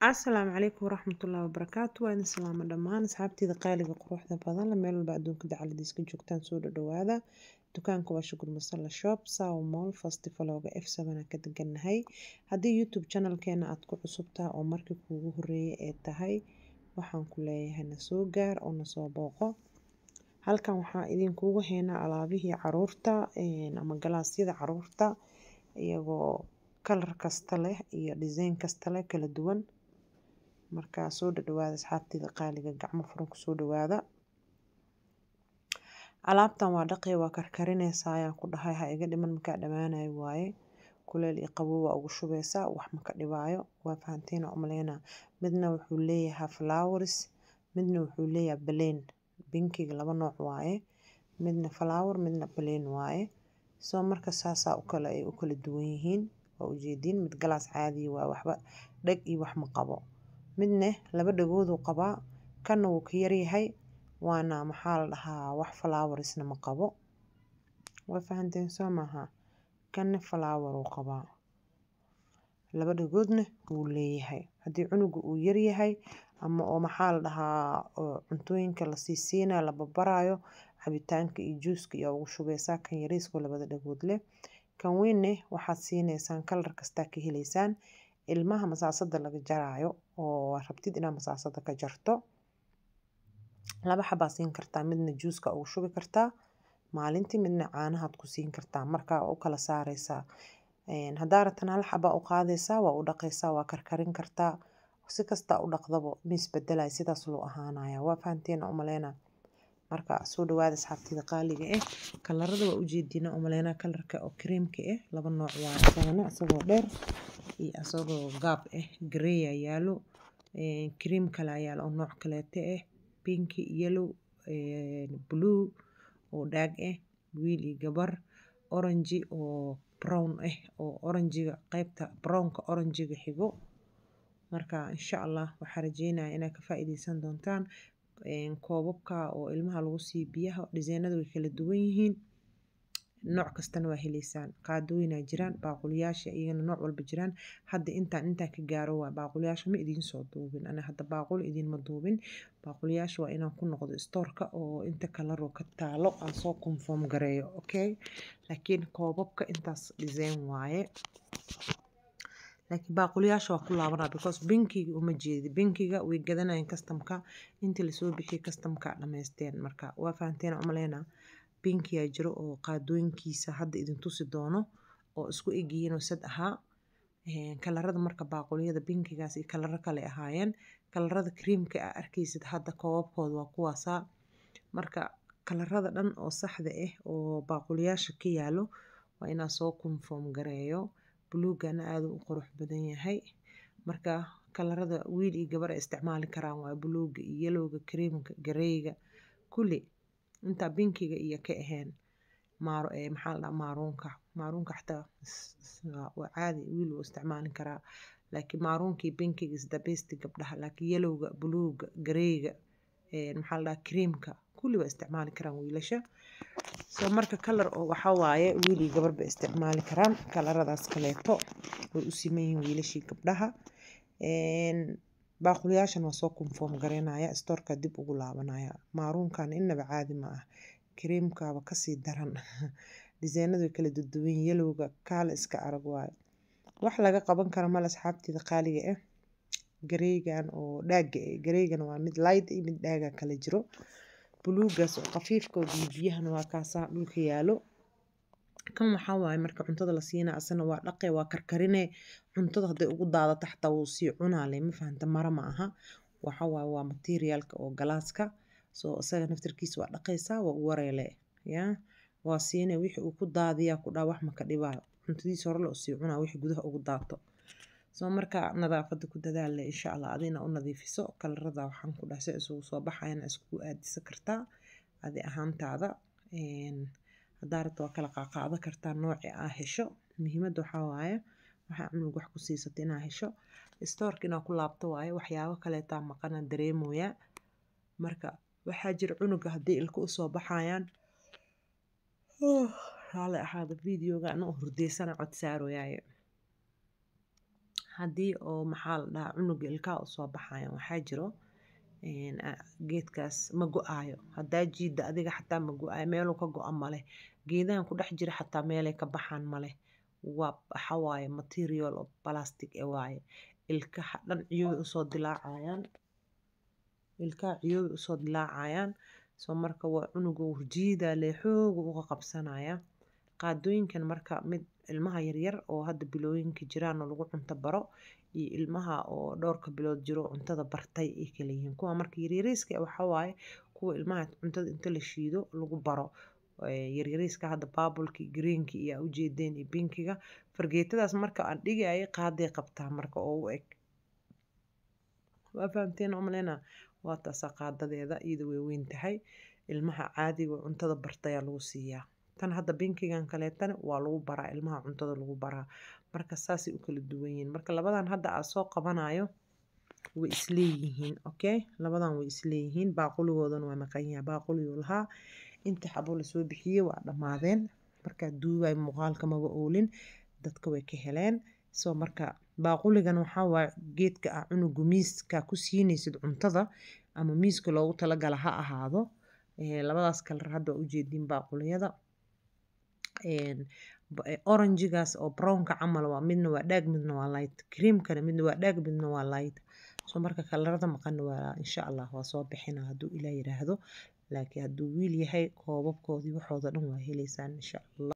السلام عليكم ورحمة الله وبركاته. وأنا سلامة دمان أصحابتي قالبة قروحنا بدن لما يلو بعدون كده على ديسك جوجتان سودا دوادا dukaanka waa Shukur Masala Shop Sao Mall Festivalooga F7 ka deganahay. Haddii YouTube channelkeena aad ku cusubtaa oo markii kuugu horeeyay ee tahay waxaan ku leeyahay na soo gaar oo na soo booqo. Halkan waxaa idinkugu haynaa alaabihii caruurta ama galaasyada caruurta iyagoo kalar kasta leh iyo design kasta leh kala duwan. Marka soo dhawaada asxaabtida qaaliga gacmo furan ku soo dhawaada. Alaabtan waa dhaqay waa karkarinaysaa ayaan ku dhahay ha iga dhiman markaa dhamaanayo waaye kuleel iyo qabow waa ugu shubaysaa wax ma ka dhibaayo waa fahanteena umaleena midna wuxuu leeyahay flowers midna wuxuu leeyahay plain binkiga laba nooc waaye midna flower midna plain waaye soo marka saasa u kala duwan yihiin waa ujeedin mid galaas caadi waa waxba dhag iyo wax ma qabo midna laba dhagood uu qabaa kana wuu ka yar yahay waana maxaa la dhahaa wax flowers ma qabo waa fahanteen soo maaha kan flower uu qabaa laba dhagoodna wuu leeyahay haddii cunuga uu yar yahay ama oo maxaa la dhahaa cuntooyinka la siisiina la babarayo cabitaanka iyo juuska iyo ugu shubaysaa kan yariiska labada dhagood leh kan weynne waxaad siineysaan kalar kasta ka helaysaan ilmaha masaasada laga jaraayo oo rabtid inaad masaasada ka jarto laba xabaa siin kartaa midna juuska ugu shubi kartaa maalintii midna caanahaad ku siin kartaa markaa u kala saaraysaa haddaa rabtana hal xabaa u qaadaysaa waa u dhaqaysaa waa karkarin kartaa si kasta u dhaqdabo mis bedelay sidaas loo ahaanaya waa fahanteena umaleena marka soo dhawaada asxaabtida qaaliga kalarada waa ujeedina umaleena kalarka oo creamka laba nooc waa asagoo dheer iyo asagoo gaab gray yaalo cream kala yaalo oo nooc kaleete pink yellow blue oo dhaag wiil iyo gabar orange oo brown oo orange-ga qaybta brown-ka orange-ga xigo marka insha Allah waxaan rajeynayaa inaad ka faa'iideysan doontaan koobabka oo ilmaha lagu sii biyaha dizaynada way kala duwan yihiin nooc kastana waa heleysaan qaadooyina jiraan baaquliyaasha iyagana nooc walba jiraan hadda intaan ka gaaro waa baaquliyaasha ma idin soo duubin ana hadda baaqul idin ma duubin baaquliyaasha waa inaan ku noqdo store-ka oo inta kalaro ka taalo aan soo confirm gareeyo okay laakiin koobabka intaas design waaye laakiin baaquliyaasha waa ku laabanaa because binkiga uma jeedi binkiga way gadanayaan customka inta la soo bixiyay customka dhameysteen marka waa fahanteen umaleena binkiga jiro oo qaadooyinkiisa hadda idin tusi doono oo isku egiyiin oo sad ahaa kalarada marka baaquliyada binkigaas iyo kalara kale ahaayeen kalarada creamka arkaysid hadda koobabkooda waa kuwaasa marka kalarada dhan oo saxda oo baaquliyaasha ka yaalo waa inaan soo confirm gareeyo buluugana aad u qurux badan yahay marka kalarada wiil iyo gabar ay isticmaali karaan waa buluuga iyo yellowga creamka gareyga kulli inta binkiga iyo ka ahayn maxaa la dhahaa maaruunka xataa waa caadi wiil uu isticmaali karaa laakiin maaruunkii binkiga is the best gabdhaha laakiin yellowga buluuga gareyga maxaa la dhahaa creamka kulli waa isticmaali karaan wiilasha soo marka kalar oo waxa waaye wiil iyo gabar bay isticmaali karaan kalaradaas kaleeto way u simeeyeen wiilashii gabdhaha baaquliyaashan waa soo confirm gareynaya store-ka dib ugu laabanaya maaruunkan inaba caadi ma ah creamkaaba kasii daran dizaynadu kala duwan yellowga kaala iska arag waaye wax laga qaban karo mal asxaabtida qaaliga gareygan oo dhaaga gareygana waa mid light iyo mid dhaaga kala jiro buluugaas oo qafiifka oo biyahana waa kaasa dhulka yaalo kan waxa waaye marka cuntada la siinaa asana waa dhaqay waa karkarine cuntada haday ugu daadato xataa wuu sii cunaalay ma fahanta mara ma aha waxa waaye waa materialka oo galaaska soo asaga naftarkiisa waa dhaqaysaa waa u wareele waa siine wixii uu ku daadiyaa ku dhaa wax ma ka dhibaayo cuntadiisa hore la sii cunaa wixii gudaha ugu daato soo marka nadaafada ku dadaal insha Allah adina u nadiifiso kalarada waxaan ku dhahay isugu soo baxayna isku aadisa kartaa adi ahaantaada haddaa rabto waa kala qaaqaada kartaa nooci aa hesho muhiimada waxaa waaye waxaa cunug wax ku siisata inaa hesho store-ka inaa ku laabto waaye waxyaabo kaleetaa maqana dareemooya marka waxaa jira cunuga haddii ilka u soo baxayaan hale ahaada videoga ana hurdeysana cod saarooyaaye haddii oo maxaa la dhahaa cunuga ilkaha usoo baxayan waxaa jiro geedkaas ma go-aayo haddaa jiida adiga xataa ma go-aayo meeluu ka go-a maleh geedahan ku dhex jira xataa meelay ka baxaan maleh waxa waaye material oo plastic waaye ilkaha dhan ciyoobay usoo dilaacayaan ilkaha ciyoobay usoo dilaacayaan soo marka waa cunuga jiida lee xooga uga qabsanaya qaadooyinkan marka mid ilmaha yaryar oo hadda bilooyinka jiraan oo lagu cunto baro iyo ilmaha oo dhowrka bilood jiro cuntada bartay ay kala yihiin kuwa marka yaryariiska waxaa waaye kuwa ilmaha cuntada inta la shiido lagu baro yaryariiska hadda baabulka greenka iyo ujeedeen iyo binkiga fargeetadaas marka aan dhigayay qaaday qabtaa marka oo u eg waa fahamteen umaleena waa taasa qaadadeeda iyada way weyn tahay ilmaha caadiga cuntada bartaya lagu siiyaa tan hadda binkigan kaleetana waa lagu baraa ilmaha cuntada lagu baraa marka saasay u kala duwan yihiin marka labadan hadda aan soo qabanayo way isleeyihiin okay labadan way isleeyihiin baaquligoodana waa maqan yahay baaquliguu lahaa inta xabo lasoo bixiyey waa dhammaadeen markaa duubay muuqaalka maba oolin dadka way ka heleen soo marka baaquligan waxaa waaye geedka ah cunuga miiska ku siinaysid cuntada ama miiska loogu talagala ha ahaado labadaas kalar hadda waa ujeediin baaquliyada oranjigaas oo brownka camal waa midna waa dhaag midna waa light creamkana midna waa dhaag midna waa light soo marka kalarada maqan waa insha Allah waa soo bixina hadduu ilaa yiraahdo laakiin hadduu wiil yahay koobabkoodii waxooda dhan waa helaysaan insha Allah